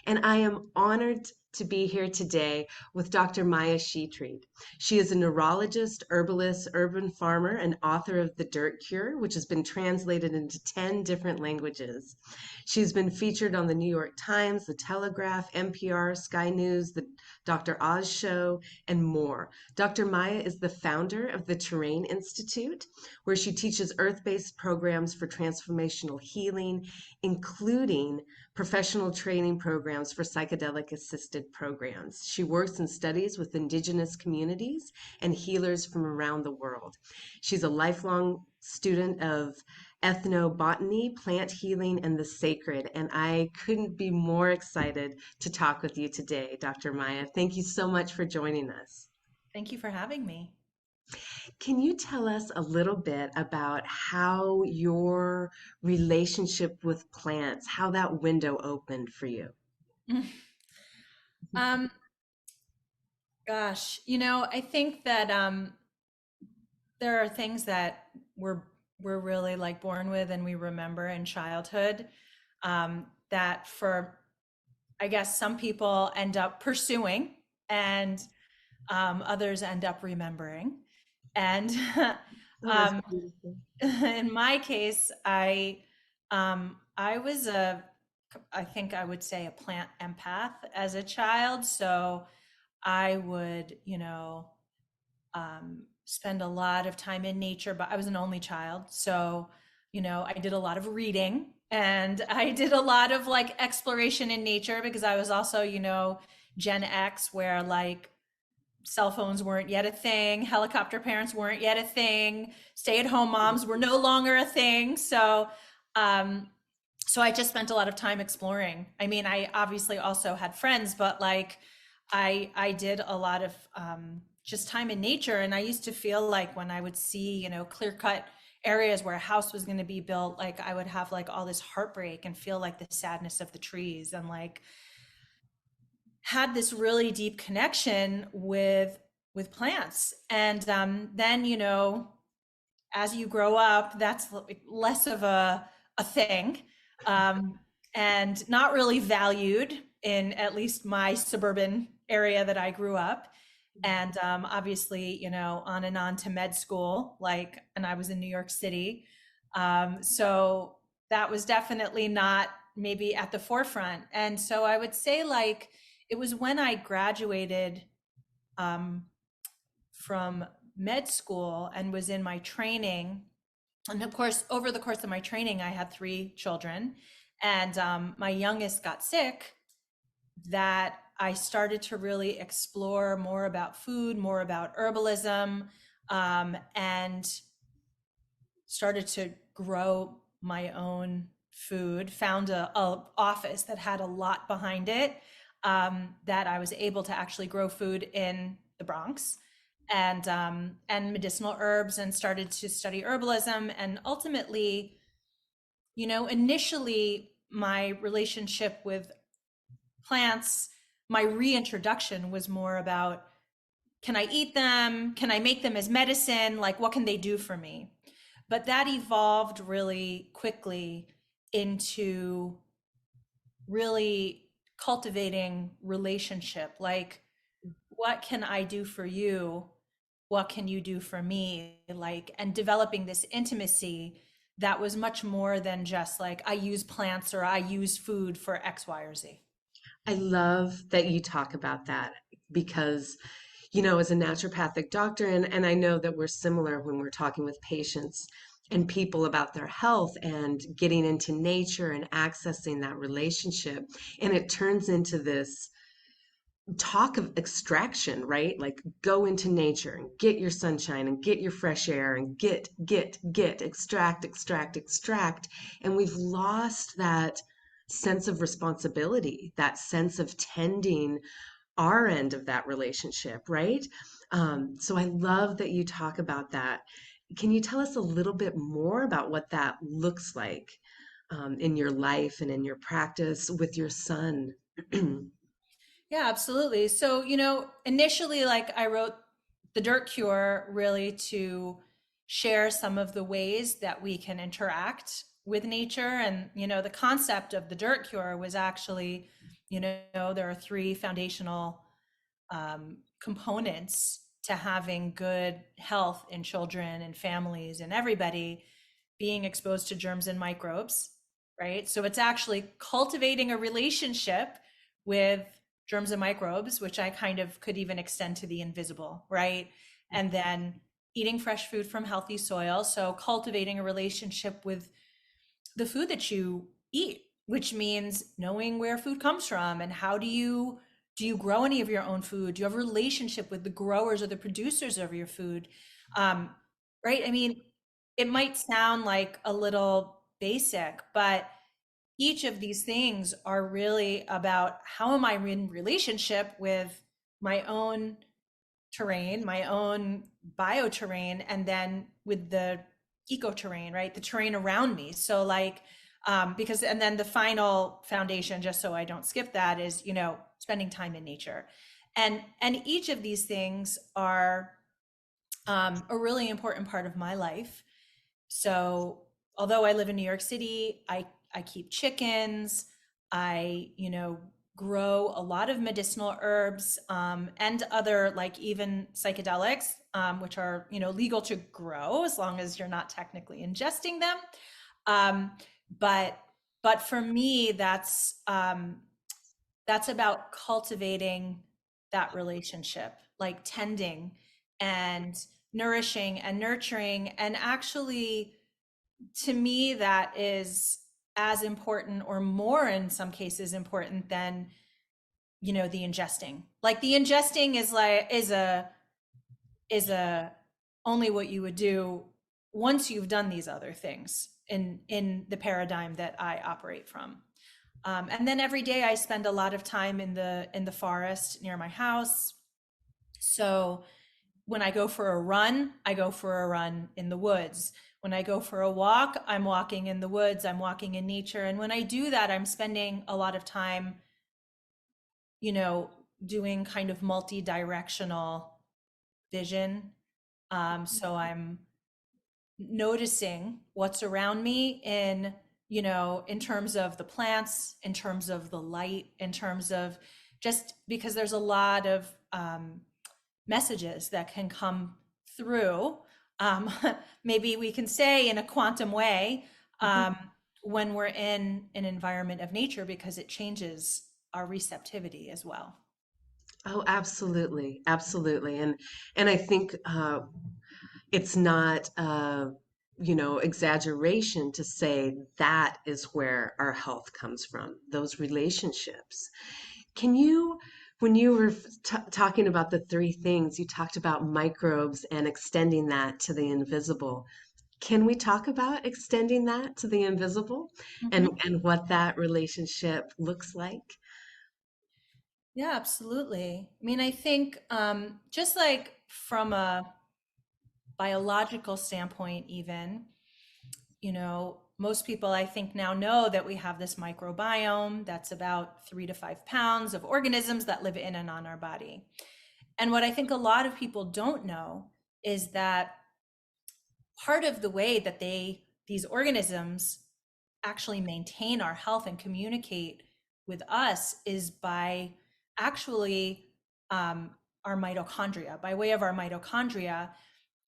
and I am honored to be here today with Dr. Maya Shetreat. She is a neurologist, herbalist, urban farmer, and author of The Dirt Cure, which has been translated into 10 different languages. She's been featured on the New York Times, The Telegraph, NPR, Sky News, The Dr. Oz Show, and more. Dr. Maya is the founder of the Terrain Institute, where she teaches earth-based programs for transformational healing, including professional training programs for psychedelic-assisted programs. She works and studies with indigenous communities and healers from around the world. She's a lifelong student of ethnobotany, plant healing, and the sacred, and I couldn't be more excited to talk with you today, Dr. Maya. Thank you so much for joining us. Thank you for having me. Can you tell us a little bit about how your relationship with plants, how that window opened for you? Um, I think that there are things that we're really like born with and we remember in childhood that for I guess some people end up pursuing and others end up remembering. And Oh, that's um, beautiful. in my case, I was I think I would say a plant empath as a child. So I would, spend a lot of time in nature, but I was an only child. So, I did a lot of reading and I did a lot of like exploration in nature because I was also, Gen X, where like cell phones weren't yet a thing, helicopter parents weren't yet a thing, stay-at-home moms were no longer a thing. Um, so I just spent a lot of time exploring. I mean, I obviously also had friends, but like I did a lot of just time in nature. And I used to feel like when I would see, clear-cut areas where a house was going to be built, like I would have like all this heartbreak and feel like the sadness of the trees and like had this really deep connection with plants. And then, as you grow up, that's less of a thing, um, and not really valued in at least my suburban area that I grew up. And obviously, on and on to med school, like, and I was in New York City. So that was definitely not maybe at the forefront. And so I would say, like, it was when I graduated um, from med school and was in my training. And of course, over the course of my training, I had 3 children, and my youngest got sick. That I started to really explore more about food, more about herbalism, and started to grow my own food. Found a office that had a lot behind it, that I was able to actually grow food in the Bronx and medicinal herbs, and started to study herbalism. And ultimately, initially my relationship with plants, my reintroduction was more about, can I eat them? Can I make them as medicine? Like, what can they do for me? But that evolved really quickly into really cultivating relationship. Like, what can I do for you? What can you do for me? Like, and developing this intimacy that was much more than just like, I use plants or I use food for X, Y, or Z. I love that you talk about that because, as a naturopathic doctor, and I know that we're similar when we're talking with patients and people about their health and getting into nature and accessing that relationship. And it turns into this talk of extraction, right? Like go into nature and get your sunshine and get your fresh air and get, extract, extract, extract. And we've lost that sense of responsibility, that sense of tending our end of that relationship, right? So I love that you talk about that. Can you tell us a little bit more about what that looks like in your life and in your practice with your son? Yeah, absolutely. So, initially, like I wrote The Dirt Cure really to share some of the ways that we can interact with nature. And, the concept of the Dirt Cure was actually You know, there are three foundational components to having good health in children and families and everybody: being exposed to germs and microbes, right? So it's actually cultivating a relationship with germs and microbes, which I kind of could even extend to the invisible, right? And then eating fresh food from healthy soil. So cultivating a relationship with the food that you eat, which means knowing where food comes from and how do you grow any of your own food? Do you have a relationship with the growers or the producers of your food? Um, right? I mean, it might sound like a little basic, but each of these things are really about how am I in relationship with my own terrain, my own bioterrain, and then with the ecoterrain, right? The terrain around me. So like, because, and then the final foundation, just so I don't skip that, is, you know, spending time in nature. And each of these things are a really important part of my life. So although I live in New York City, I keep chickens. I, you know, grow a lot of medicinal herbs, and other, like, even psychedelics, which are, you know, legal to grow as long as you're not technically ingesting them. Um, but but for me, that's about cultivating that relationship, like tending and nourishing and nurturing. And actually, to me, that is as important, or more in some cases important, than, you know, the ingesting. Like the ingesting is a only what you would do once you've done these other things in the paradigm that I operate from. And then every day I spend a lot of time in the forest near my house. So when I go for a run, I go for a run in the woods. When I go for a walk, I'm walking in the woods, I'm walking in nature. And when I do that, I'm spending a lot of time, you know, doing kind of multi-directional vision. So I'm noticing what's around me in, you know, in terms of the plants, in terms of the light, in terms of, just because there's a lot of messages that can come through, um, maybe we can say in a quantum way, Mhm. when we're in an environment of nature, because it changes our receptivity as well. Oh, absolutely, absolutely, and I think it's not exaggeration to say that is where our health comes from, those relationships. Can you, when you were talking about the three things, you talked about microbes and extending that to the invisible. Can we talk about extending that to the invisible and Mhm. and what that relationship looks like? Yeah, absolutely. I mean, I think, just like from a biological standpoint, even, you know, most people I think now know that we have this microbiome that's about 3 to 5 pounds of organisms that live in and on our body. And what I think a lot of people don't know is that part of the way that these organisms actually maintain our health and communicate with us is by actually, our mitochondria. By way of our mitochondria,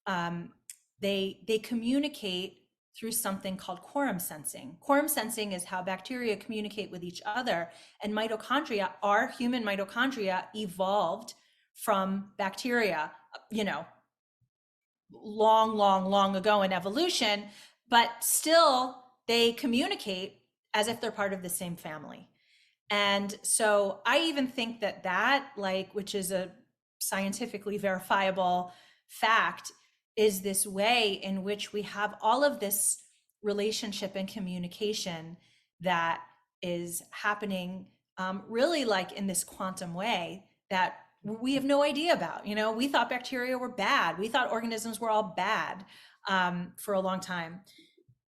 um, they communicate through something called quorum sensing. Quorum sensing is how bacteria communicate with each other, and mitochondria, our human mitochondria, evolved from bacteria, you know, long, long, long ago in evolution, but still they communicate as if they're part of the same family. And so I even think that, like, which is a scientifically verifiable fact, is this way in which we have all of this relationship and communication that is happening, really like in this quantum way that we have no idea about. You know, we thought bacteria were bad. We thought organisms were all bad, for a long time.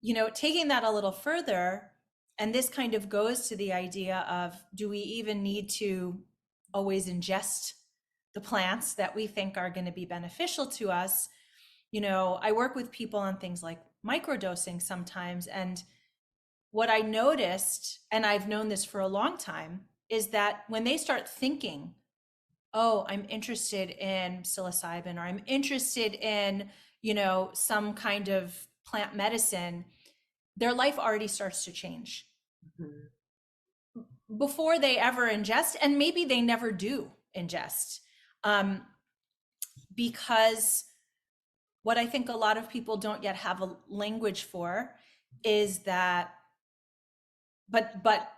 You know, taking that a little further, and this kind of goes to the idea of, do we even need to always ingest the plants that we think are going to be beneficial to us? You know, I work with people on things like microdosing sometimes. And what I noticed, and I've known this for a long time, is that when they start thinking, oh, I'm interested in psilocybin, or I'm interested in, some kind of plant medicine, their life already starts to change Mhm. before they ever ingest, and maybe they never do ingest. Um, because what I think a lot of people don't yet have a language for is that, but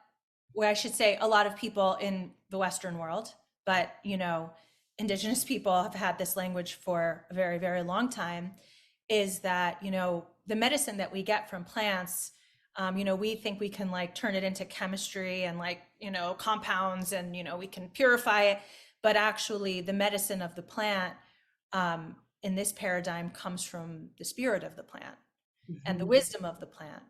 where I should say a lot of people in the Western world, but indigenous people have had this language for a very, very long time, is that, the medicine that we get from plants, we think we can like turn it into chemistry and like, compounds, and, we can purify it. But actually the medicine of the plant, in this paradigm, comes from the spirit of the plant and the Mhm. wisdom of the plant.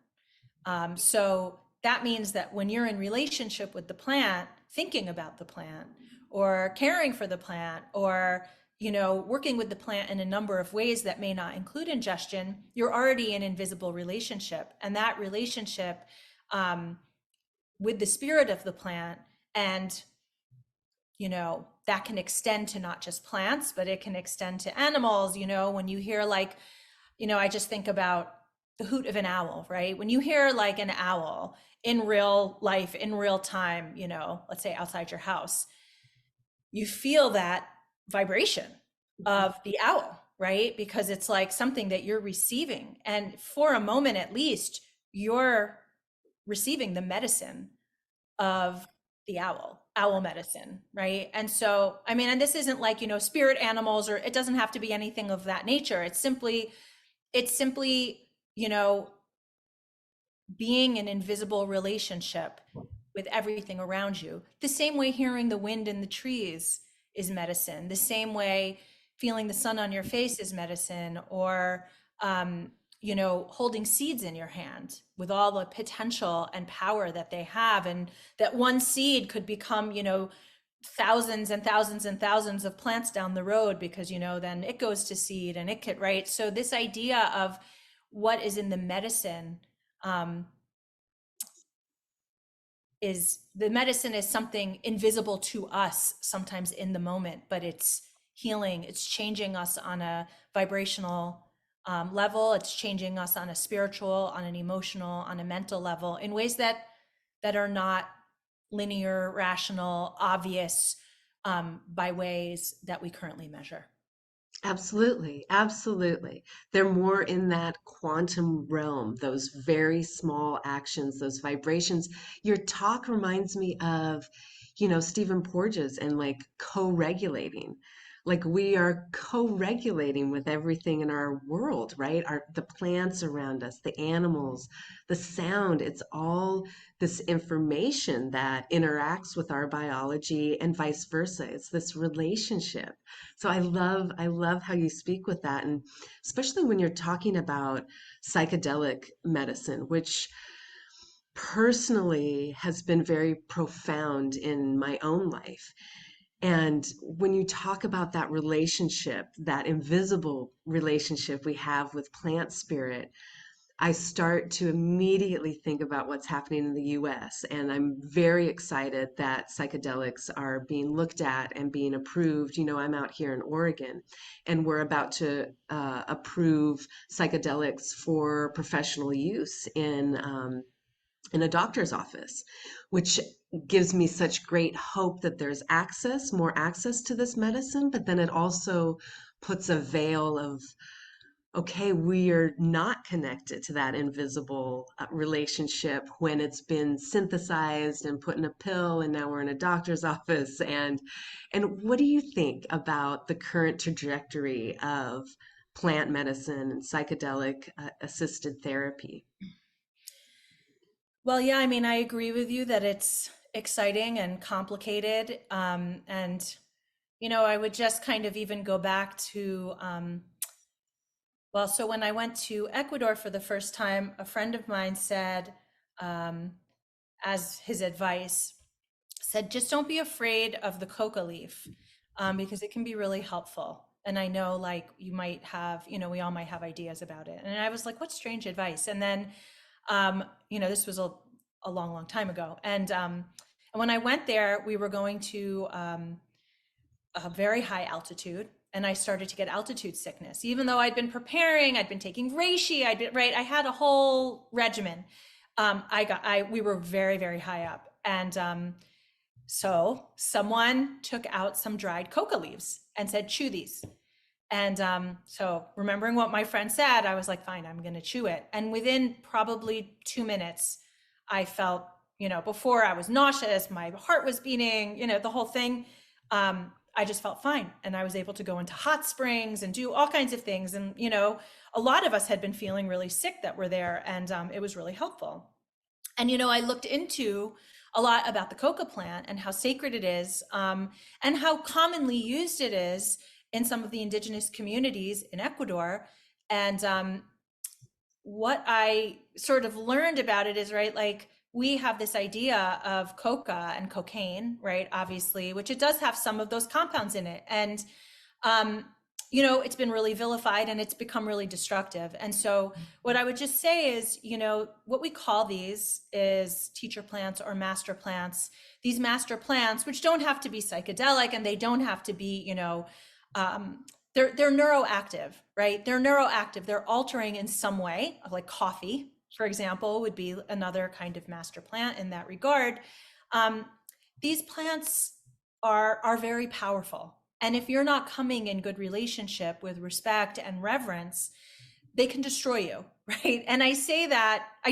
So that means that when you're in relationship with the plant, thinking about the plant or caring for the plant, or working with the plant in a number of ways that may not include ingestion, you're already in invisible relationship. And that relationship, with the spirit of the plant, and that can extend to not just plants, but it can extend to animals. When you hear like, I just think about the hoot of an owl, right? When you hear like an owl in real life, in real time, let's say outside your house, you feel that vibration of the owl, right? Because it's like something that you're receiving. And for a moment, at least, you're receiving the medicine of the owl medicine, right? And so, I mean, and this isn't like, spirit animals, or it doesn't have to be anything of that nature. It's simply, you know, being an invisible relationship with everything around you. The same way hearing the wind in the trees is medicine. The same way feeling the sun on your face is medicine, or, holding seeds in your hand with all the potential and power that they have. And that one seed could become, thousands and thousands and thousands of plants down the road, because, then it goes to seed and it could, right? So this idea of what is in the medicine, um, is the medicine is something invisible to us sometimes in the moment, but it's healing. It's changing us on a vibrational level. It's changing us on a spiritual, on an emotional, on a mental level in ways that are not linear, rational, obvious, by ways that we currently measure. Absolutely, absolutely. They're more in that quantum realm, those very small actions, those vibrations. Your talk reminds me of, Stephen Porges and like co-regulating. Like we are co-regulating with everything in our world, right? The plants around us, the animals, the sound, it's all this information that interacts with our biology and vice versa. It's this relationship. So I love how you speak with that, and especially when you're talking about psychedelic medicine, which personally has been very profound in my own life. And when you talk about that relationship, that invisible relationship we have with plant spirit, I start to immediately think about what's happening in the US. And I'm very excited that psychedelics are being looked at and being approved. I'm out here in Oregon, and we're about to approve psychedelics for professional use in a doctor's office, which gives me such great hope that there's more access to this medicine, but then it also puts a veil of, okay, we are not connected to that invisible relationship when it's been synthesized and put in a pill, and now we're in a doctor's office. And what do you think about the current trajectory of plant medicine and psychedelic assisted therapy? Well, yeah, I mean, I agree with you that it's exciting and complicated. And, I would just kind of even go back to, well, so when I went to Ecuador for the first time, a friend of mine said, um, as his advice, said, just don't be afraid of the coca leaf, because it can be really helpful. And I know, like, you might have, we all might have ideas about it. And I was like, what strange advice. And then, this was a long, long time ago. And when I went there, we were going to a very high altitude, and I started to get altitude sickness. Even though I'd been preparing, I'd been taking reishi, I had a whole regimen. We were very, very high up. And so someone took out some dried coca leaves and said, chew these. And so remembering what my friend said, I was like, fine, I'm going to chew it. And within probably 2 minutes, I felt, before I was nauseous, my heart was beating, the whole thing. I just felt fine. And I was able to go into hot springs and do all kinds of things. And, a lot of us had been feeling really sick that were there, and it was really helpful. And, I looked into a lot about the coca plant and how sacred it is, and how commonly used it is in some of the indigenous communities in Ecuador. And what I sort of learned about it is, right, like we have this idea of coca and cocaine, right, obviously, which it does have some of those compounds in it. And, it's been really vilified and it's become really destructive. And so what I would just say is, what we call these is teacher plants or master plants. These master plants, which don't have to be psychedelic and they don't have to be, they're neuroactive, right? They're neuroactive. They're altering in some way, like coffee, for example, would be another kind of master plant in that regard. These plants are very powerful. And if you're not coming in good relationship with respect and reverence, they can destroy you, right? And I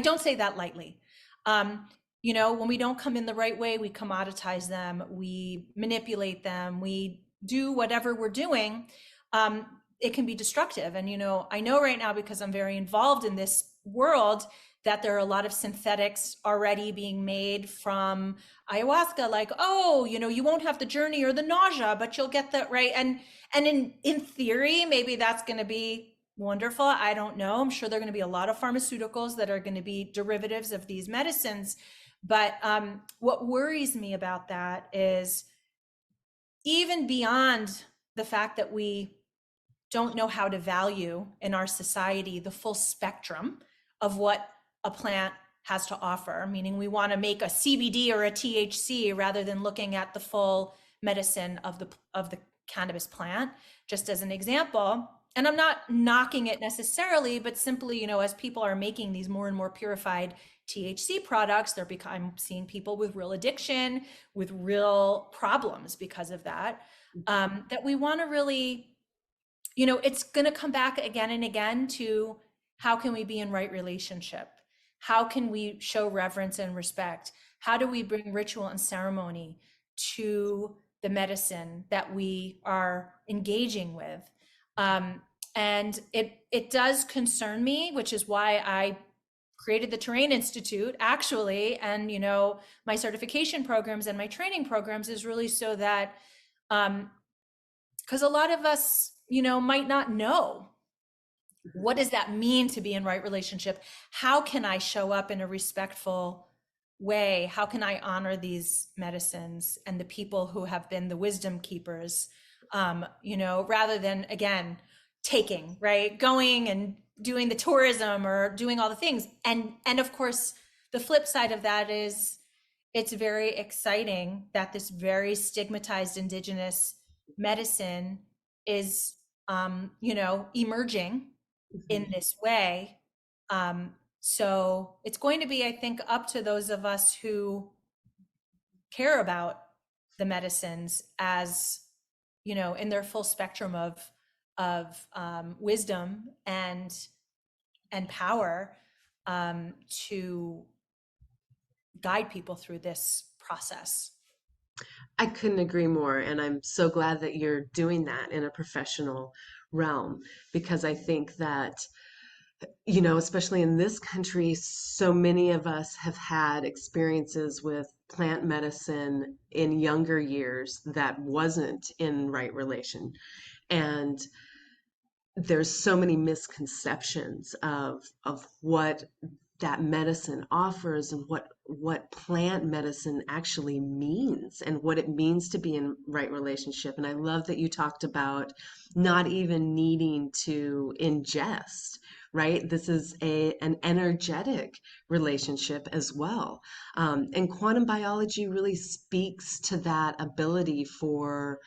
don't say that lightly. When we don't come in the right way, we commoditize them, we manipulate them, we do whatever we're doing. It can be destructive. And, I know right now, because I'm very involved in this world, that there are a lot of synthetics already being made from ayahuasca, like, oh, you won't have the journey or the nausea, but you'll get the right. And in theory, maybe that's going to be wonderful. I don't know. I'm sure there are going to be a lot of pharmaceuticals that are going to be derivatives of these medicines. But what worries me about that is, even beyond the fact that we don't know how to value in our society the full spectrum of what a plant has to offer, meaning we want to make a CBD or a THC rather than looking at the full medicine of the cannabis plant, just as an example. And I'm not knocking it necessarily, but simply, as people are making these more and more purified THC products, I'm seeing people with real addiction, with real problems because of that, that we want to really, it's going to come back again and again to how can we be in right relationship? How can we show reverence and respect? How do we bring ritual and ceremony to the medicine that we are engaging with? And it does concern me, which is why I created the Terrain Institute, actually. And, my certification programs and my training programs is really so that, because a lot of us, might not know, what does that mean to be in right relationship? How can I show up in a respectful way? How can I honor these medicines and the people who have been the wisdom keepers, rather than, again, taking, right? Going and doing the tourism or doing all the things. And of course, the flip side of that is, it's very exciting that this very stigmatized indigenous medicine is, emerging in this way. So it's going to be, I think, up to those of us who care about the medicines as, in their full spectrum of wisdom and power, to guide people through this process. I couldn't agree more. And I'm so glad that you're doing that in a professional realm, because I think that, especially in this country, so many of us have had experiences with plant medicine in younger years that wasn't in right relation. And there's so many misconceptions of what that medicine offers and what plant medicine actually means and what it means to be in right relationship. And I love that you talked about not even needing to ingest, right? This is an energetic relationship as well. And quantum biology really speaks to that ability for,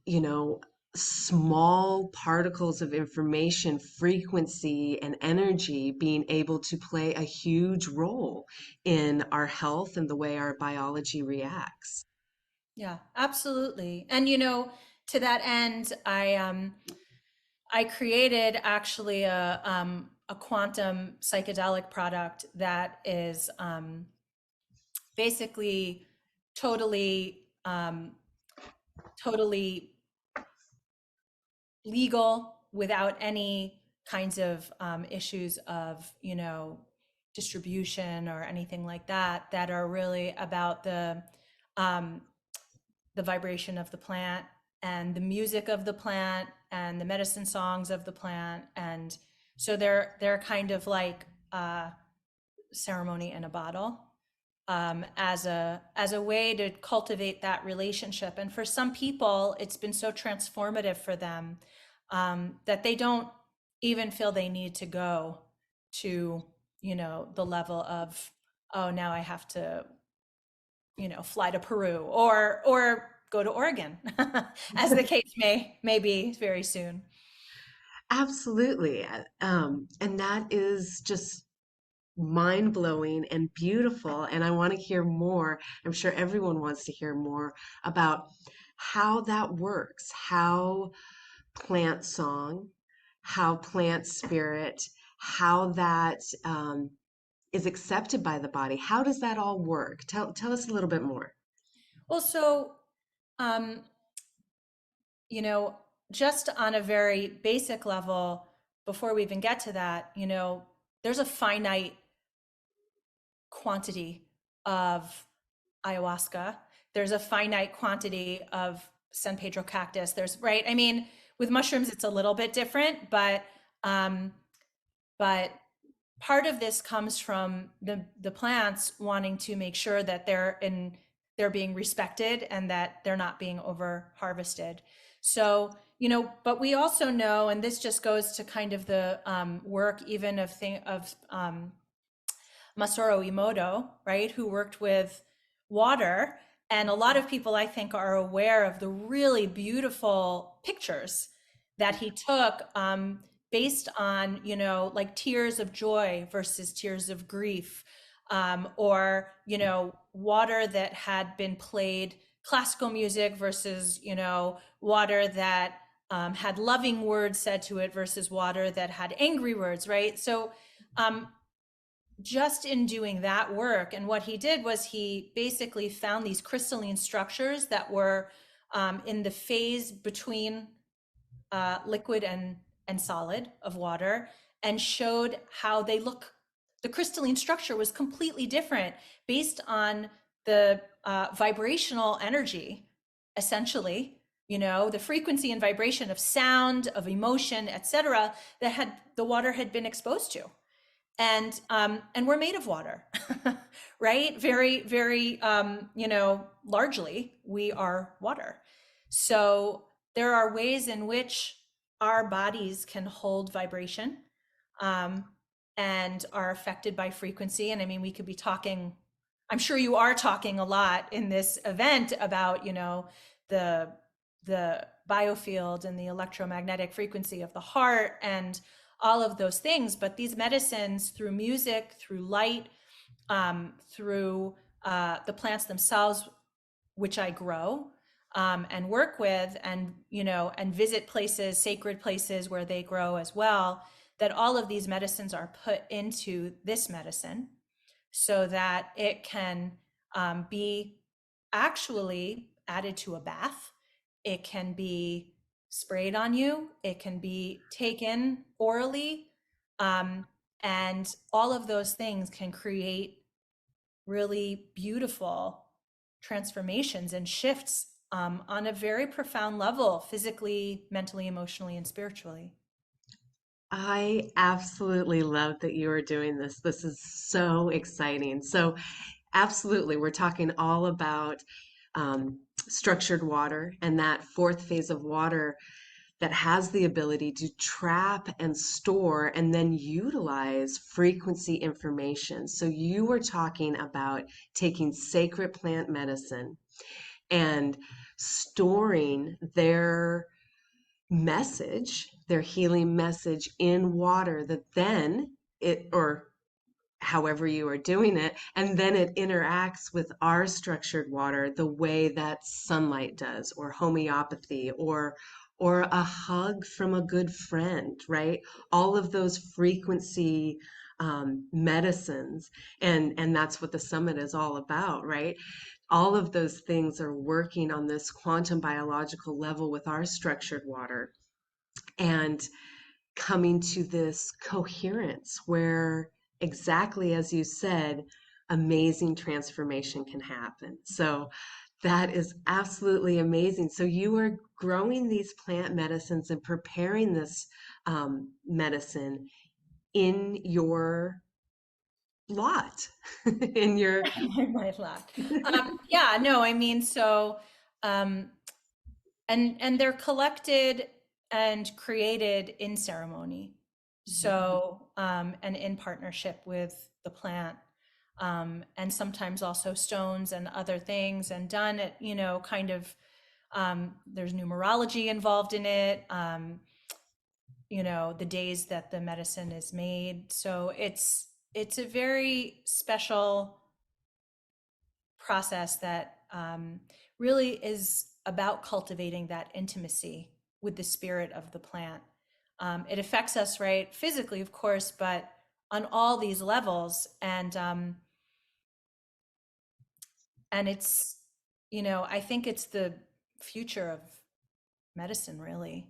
you know, small particles of information, frequency, and energy being able to play a huge role in our health and the way our biology reacts. Yeah, absolutely. And to that end, I created actually a quantum psychedelic product that is basically totally totally legal without any kinds of issues of distribution or anything like that, that are really about um, the vibration of the plant and the music of the plant and the medicine songs of the plant. And so they're kind of like ceremony in a bottle, as a way to cultivate that relationship. And for some people, it's been so transformative for them, that they don't even feel they need to go to the level of, oh, now I have to fly to Peru or go to Oregon, as the case may be very soon. Absolutely. And that is just mind blowing and beautiful. And I want to hear more. I'm sure everyone wants to hear more about how that works, how plant song, how plant spirit, how that is accepted by the body. How does that all work? Tell us a little bit more. Well, so um, you know, just on a very basic level, before we even get to that, there's a finite quantity of ayahuasca. There's a finite quantity of San Pedro cactus. There's, right. I mean, with mushrooms, it's a little bit different, um, but part of this comes from the plants wanting to make sure that they're being respected and that they're not being over harvested. So, but we also know, and this just goes to kind of the work even of Masaru Emoto, right, who worked with water. And a lot of people, I think, are aware of the really beautiful pictures that he took, based on, like tears of joy versus tears of grief, or, water that had been played classical music versus, water that had loving words said to it versus water that had angry words, right? So, just in doing that work, and what he did was he basically found these crystalline structures that were in the phase between liquid and solid of water, and showed how they look. The crystalline structure was completely different based on the vibrational energy, essentially, the frequency and vibration of sound, of emotion, etc., that had the water had been exposed to. And we're made of water, right? Very, very, largely we are water. So there are ways in which our bodies can hold vibration, um, and are affected by frequency. And I mean, we could be talking, I'm sure you are talking a lot in this event about, the the biofield and the electromagnetic frequency of the heart and all of those things. But these medicines, through music, through light, through the plants themselves, which I grow, and work with, and visit places, sacred places where they grow as well, that all of these medicines are put into this medicine so that it can be actually added to a bath. It can be sprayed on you. It can be taken orally. Um, and all of those things can create really beautiful transformations and shifts, on a very profound level, physically, mentally, emotionally, and spiritually. I absolutely love that you are doing this. This is so exciting. So, absolutely, we're talking all about structured water and that fourth phase of water that has the ability to trap and store and then utilize frequency information. So you were talking about taking sacred plant medicine and storing their message, their healing message in water that then it, or however you are doing it, and then it interacts with our structured water the way that sunlight does, or homeopathy, or a hug from a good friend, right? All of those frequency medicines, and that's what the summit is all about, right? All of those things are working on this quantum biological level with our structured water and coming to this coherence where, exactly as you said, amazing transformation can happen. So that is absolutely amazing. So you are growing these plant medicines and preparing this medicine in your lot, in your. My lot. Yeah, no, I mean, so, um, and they're collected and created in ceremony. So, and in partnership with the plant, and sometimes also stones and other things, and done at, kind of, there's numerology involved in it, the days that the medicine is made. So it's a very special process that really is about cultivating that intimacy with the spirit of the plant. It affects us, right, physically, of course, but on all these levels. And it's, I think it's the future of medicine, really.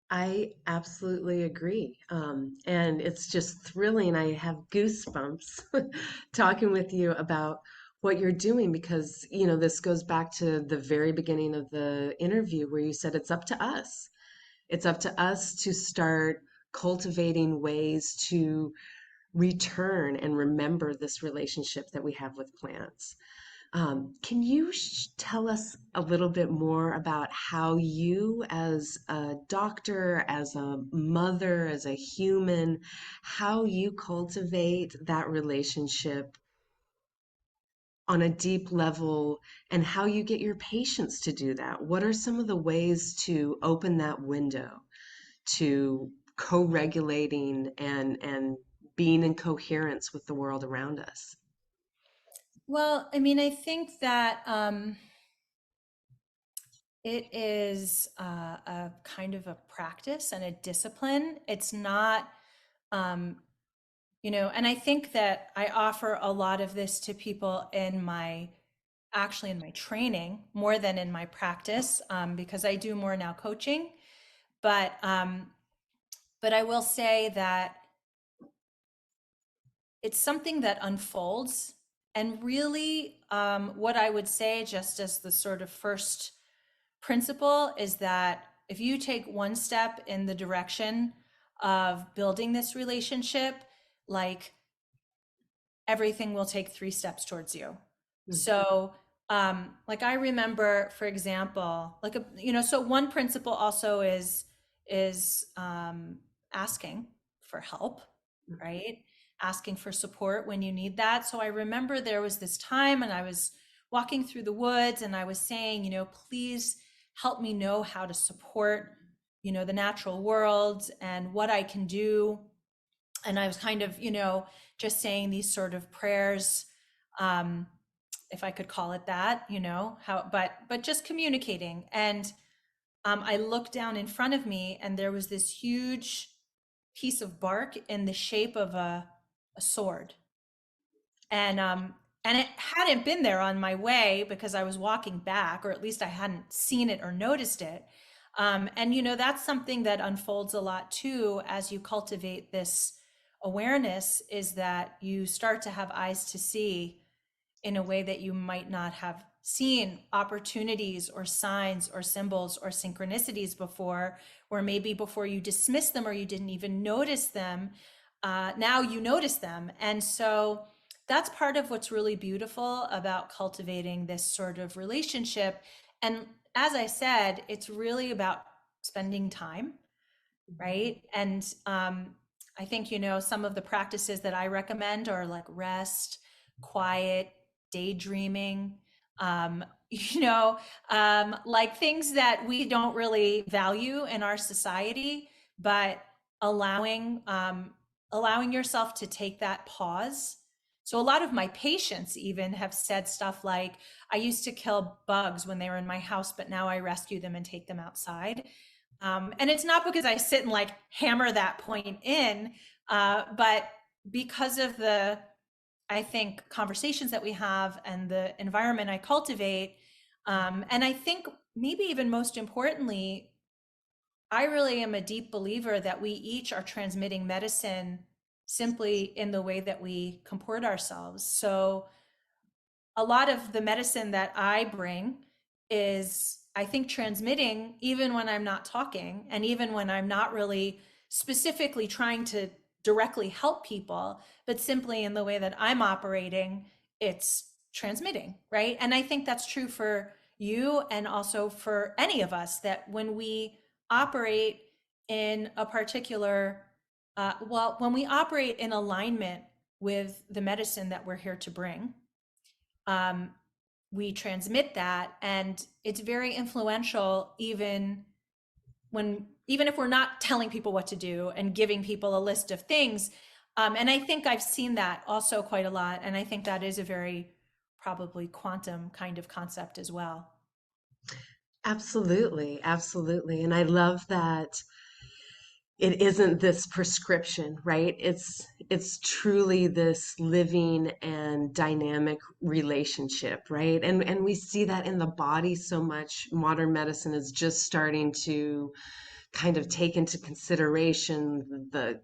I absolutely agree. And it's just thrilling. I have goosebumps talking with you about what you're doing because, this goes back to the very beginning of the interview where you said it's up to us. It's up to us to start cultivating ways to return and remember this relationship that we have with plants. Can you tell us a little bit more about how you, as a doctor, as a mother, as a human, how you cultivate that relationship on a deep level and how you get your patients to do that? What are some of the ways to open that window to co-regulating and being in coherence with the world around us? Well, I mean, I think that it is a kind of a practice and a discipline. It's not, um, and I think that I offer a lot of this to people actually in my training more than in my practice, because I do more now coaching. But I will say that it's something that unfolds. And really, what I would say, just as the sort of first principle, is that if you take one step in the direction of building this relationship, like, everything will take three steps towards you. So, like, I remember, for example, like, so one principle also is asking for help, right? Asking for support when you need that. So I remember there was this time, and I was walking through the woods, and I was saying, please help me know how to support, the natural world and what I can do. And I was kind of, just saying these sort of prayers, if I could call it that, but just communicating. And I looked down in front of me, and there was this huge piece of bark in the shape of a sword. And it hadn't been there on my way because I was walking back, or at least I hadn't seen it or noticed it. And that's something that unfolds a lot too as you cultivate this awareness, is that you start to have eyes to see in a way that you might not have seen opportunities or signs or symbols or synchronicities before, or maybe before you dismissed them or you didn't even notice them. Now you notice them. And so that's part of what's really beautiful about cultivating this sort of relationship. And as I said, it's really about spending time, right? And I think, some of the practices that I recommend are like rest, quiet, daydreaming, um, like things that we don't really value in our society, but allowing allowing yourself to take that pause. So a lot of my patients even have said stuff like, I used to kill bugs when they were in my house, but now I rescue them and take them outside. And it's not because I sit and like hammer that point in, but because of the, I think, conversations that we have and the environment I cultivate. And I think maybe even most importantly, I really am a deep believer that we each are transmitting medicine simply in the way that we comport ourselves. So a lot of the medicine that I bring is, I think, transmitting even when I'm not talking and even when I'm not really specifically trying to directly help people, but simply in the way that I'm operating, it's transmitting, right? And I think that's true for you and also for any of us, that when we operate in a particular, when we operate in alignment with the medicine that we're here to bring, um, we transmit that, and it's very influential even if we're not telling people what to do and giving people a list of things. And I think I've seen that also quite a lot, and I think that is a very probably quantum kind of concept as well. Absolutely, absolutely. And I love that it isn't this prescription, right? It's truly this living and dynamic relationship, right? And we see that in the body so much. Modern medicine is just starting to kind of take into consideration the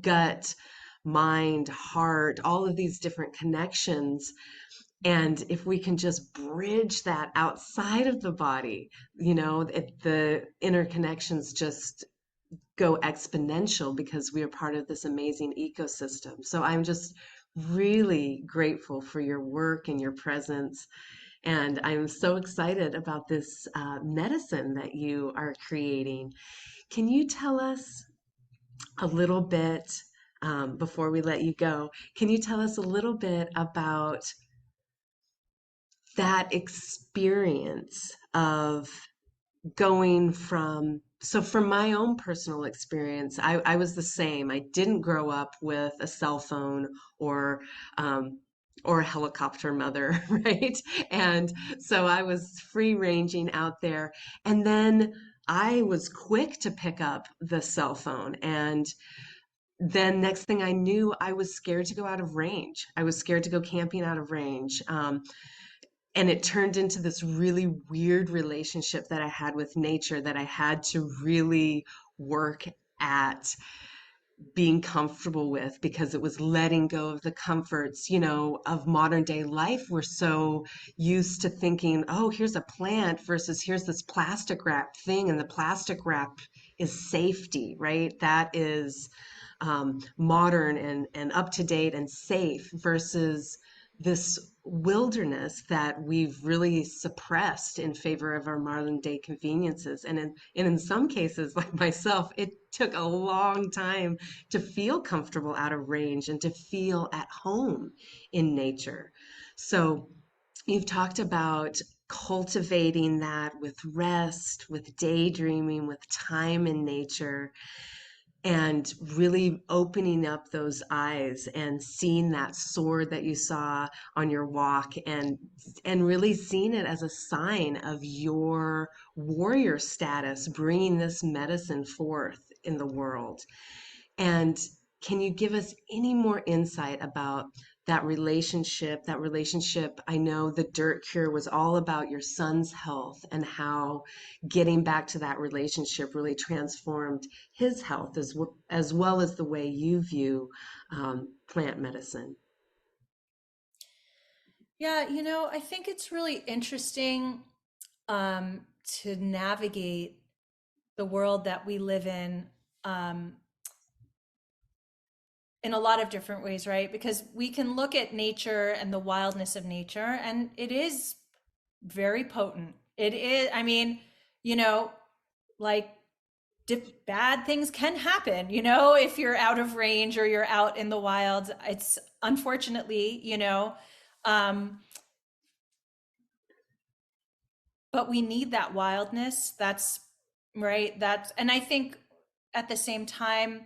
gut, mind, heart, all of these different connections. And if we can just bridge that outside of the body, the interconnections just go exponential because we are part of this amazing ecosystem. So I'm just really grateful for your work and your presence. And I'm so excited about this medicine that you are creating. Can you tell us a little bit, before we let you go, can you tell us a little bit about that experience of going from my own personal experience, I was the same. I didn't grow up with a cell phone or um, or a helicopter mother, right? And so I was free ranging out there. And then I was quick to pick up the cell phone. And then next thing I knew, I was scared to go out of range. I was scared to go camping out of range. And it turned into this really weird relationship that I had with nature that I had to really work at being comfortable with, because it was letting go of the comforts, of modern day life. We're so used to thinking, oh, here's a plant versus here's this plastic wrap thing, and the plastic wrap is safety, right? That is modern and up to date and safe, versus this wilderness that we've really suppressed in favor of our modern day conveniences. And in some cases, like myself, it took a long time to feel comfortable out of range and to feel at home in nature. So you've talked about cultivating that with rest, with daydreaming, with time in nature, and really opening up those eyes and seeing that sword that you saw on your walk, and really seeing it as a sign of your warrior status, bringing this medicine forth in the world. And can you give us any more insight about that relationship? That relationship, I know the Dirt Cure was all about your son's health, and how getting back to that relationship really transformed his health, as well as the way you view plant medicine. Yeah, I think it's really interesting to navigate the world that we live um, in a lot of different ways, right? Because we can look at nature and the wildness of nature, and it is very potent. It is, I mean, you know, like bad things can happen, you know, if you're out of range or you're out in the wild. It's unfortunately, you know, um, but we need that wildness. That's right. That's, and I think at the same time,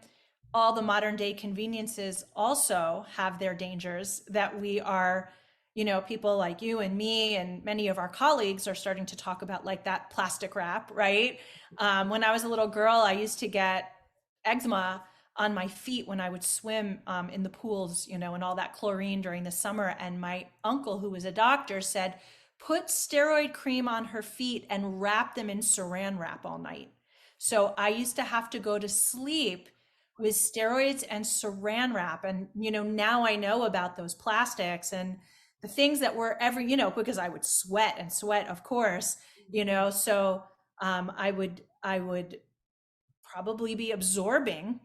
all the modern day conveniences also have their dangers that we are, you know, people like you and me and many of our colleagues are starting to talk about, like that plastic wrap, right? When I was a little girl, I used to get eczema on my feet when I would swim in the pools, you know, and all that chlorine during the summer. And my uncle, who was a doctor, said, put steroid cream on her feet and wrap them in saran wrap all night. So I used to have to go to sleep with steroids and saran wrap. And, you know, now I know about those plastics and the things that were ever, you know, because I would sweat and sweat, of course, you know, so I would probably be absorbing,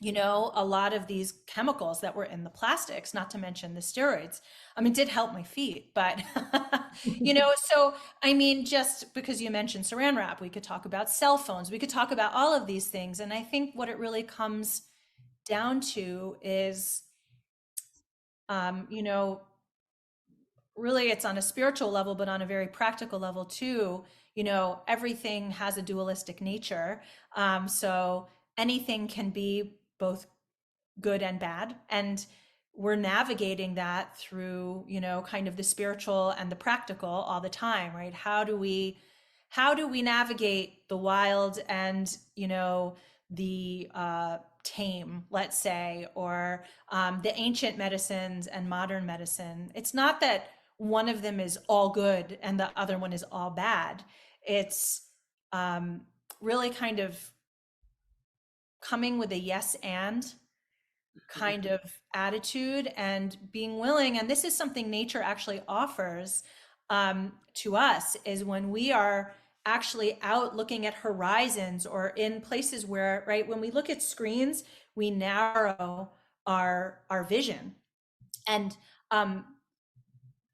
you know, a lot of these chemicals that were in the plastics, not to mention the steroids. I mean, it did help my feet, but, you know, so, I mean, just because you mentioned saran wrap, we could talk about cell phones, we could talk about all of these things. And I think what it really comes down to is, you know, really it's on a spiritual level, but on a very practical level too. You know, everything has a dualistic nature. So anything can be both good and bad. And we're navigating that through, you know, kind of the spiritual and the practical all the time, right? How do we navigate the wild and, you know, the tame, let's say, or the ancient medicines and modern medicine? It's not that one of them is all good and the other one is all bad. It's um, really kind of coming with a yes and kind of attitude and being willing. And this is something nature actually offers to us, is when we are actually out looking at horizons or in places where, right, when we look at screens, we narrow our vision. And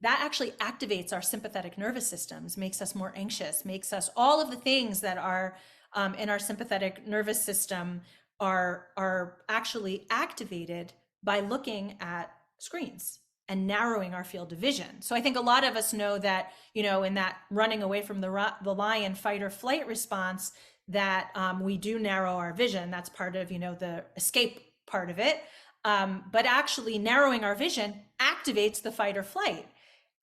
that actually activates our sympathetic nervous systems, makes us more anxious, makes us all of the things that are in our sympathetic nervous system are actually activated by looking at screens and narrowing our field of vision. So I think a lot of us know that, you know, in that running away from the lion fight or flight response, that we do narrow our vision. That's part of, you know, the escape part of it. But actually narrowing our vision activates the fight or flight.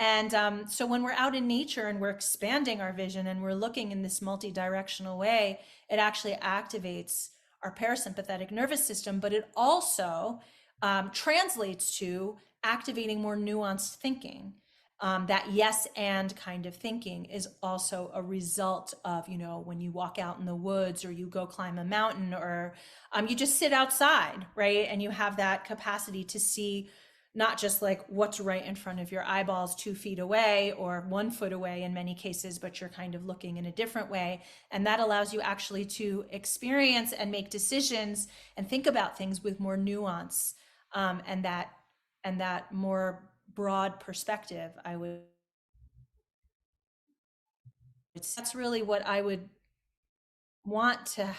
And so when we're out in nature and we're expanding our vision and we're looking in this multi-directional way, it actually activates our parasympathetic nervous system, but it also translates to activating more nuanced thinking. That yes and kind of thinking is also a result of, you know, when you walk out in the woods or you go climb a mountain or you just sit outside, right? And you have that capacity to see not just like what's right in front of your eyeballs 2 feet away or 1 foot away in many cases, but you're kind of looking in a different way. And that allows you actually to experience and make decisions and think about things with more nuance, and that more broad perspective. That's really what I would want to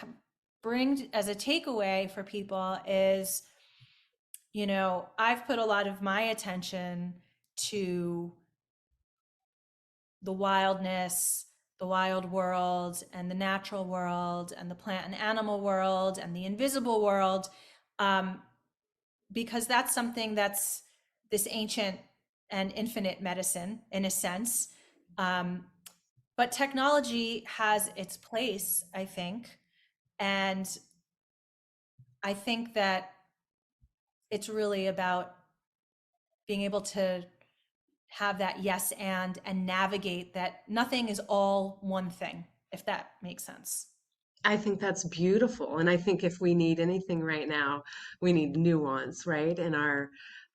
bring as a takeaway for people is, you know, I've put a lot of my attention to the wildness, the wild world, and the natural world, and the plant and animal world, and the invisible world, because that's something that's this ancient and infinite medicine in a sense. But technology has its place, I think. And I think that it's really about being able to have that yes and navigate that nothing is all one thing, if that makes sense. I think that's beautiful. And I think if we need anything right now, we need nuance, right? In our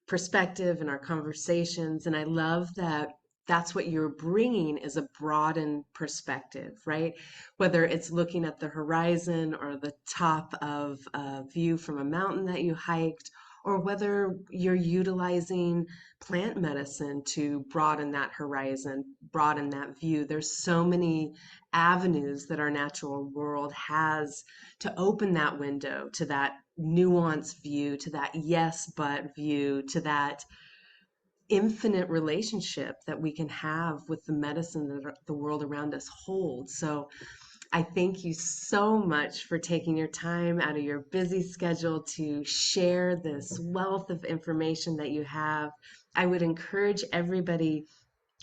perspective and our conversations. And I love that that's what you're bringing is a broadened perspective, right? Whether it's looking at the horizon or the top of a view from a mountain that you hiked, or whether you're utilizing plant medicine to broaden that horizon, broaden that view. There's so many avenues that our natural world has to open that window to that nuanced view, to that yes but view, to that infinite relationship that we can have with the medicine that the world around us holds. So I thank you so much for taking your time out of your busy schedule to share this wealth of information that you have. I would encourage everybody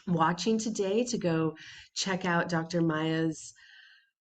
watching today to go check out Dr. Maya's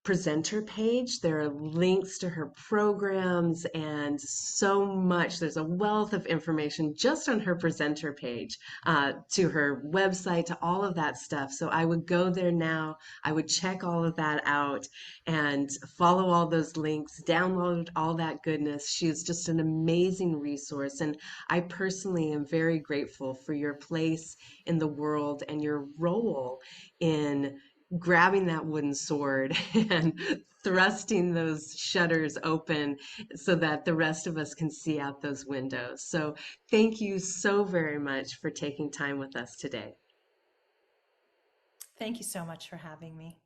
presenter page. There are links to her programs and so much. There's a wealth of information just on her presenter page, to her website, to all of that stuff. So I would go there now. I would check all of that out and follow all those links, download all that goodness. She is just an amazing resource. And I personally am very grateful for your place in the world and your role in grabbing that wooden sword and thrusting those shutters open so that the rest of us can see out those windows. So, thank you so very much for taking time with us today. Thank you so much for having me.